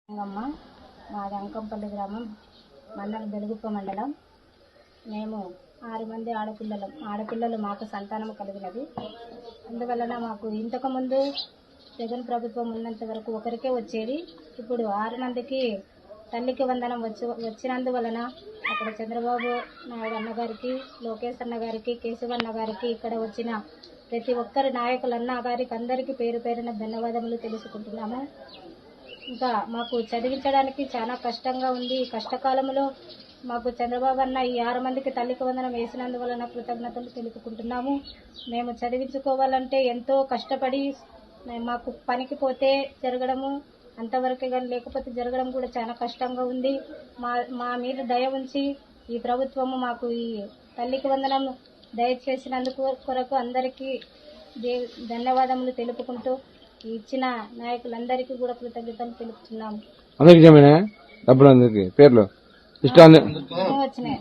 అమ్మ మాది అంకంపల్లి గ్రామం మండలం బెలుగుప్ప మండలం. మేము 6 మంది ఆడపిల్లలు మాకు సంతానం కలిగినది. అందువలన మాకు ఇంతకుముందు జగన్ ప్రభుత్వం ఉన్నంత వరకు ఒకరికే వచ్చేది. ఇప్పుడు 6 మందికి తల్లికి వందనం వచ్చినందువలన అక్కడ చంద్రబాబు నాయుడు అన్నగారికి, లోకేష్ అన్న గారికి, కేశవన్న గారికి, ఇక్కడ వచ్చిన ప్రతి ఒక్కరి నాయకులన్న గారికి అందరికీ పేరు పేరున ధన్యవాదములు తెలుసుకుంటున్నాము. ఇంకా మాకు చదివించడానికి చాలా కష్టంగా ఉంది. ఈ కష్టకాలంలో మాకు చంద్రబాబు అన్న ఈ 6 మందికి తల్లికి వందనం వేసినందువలన కృతజ్ఞతలు తెలుపుకుంటున్నాము. మేము చదివించుకోవాలంటే ఎంతో కష్టపడి మాకు పనికి పోతే జరగడము అంతవరకే, కానీ లేకపోతే జరగడం కూడా చాలా కష్టంగా ఉంది. మా మీద దయ ఉంచి ఈ ప్రభుత్వము మాకు ఈ తల్లికి వందనం దయచేసినందుకు కొరకు అందరికీ ధన్యవాదములు తెలుపుకుంటూ ఇచ్చిన నాయకులందరికీ కూడా కృతజ్ఞతలు తెలుపుతున్నాము. అందరికి డబ్బులు అందరికి పేర్లు ఇష్టం వచ్చినాయి.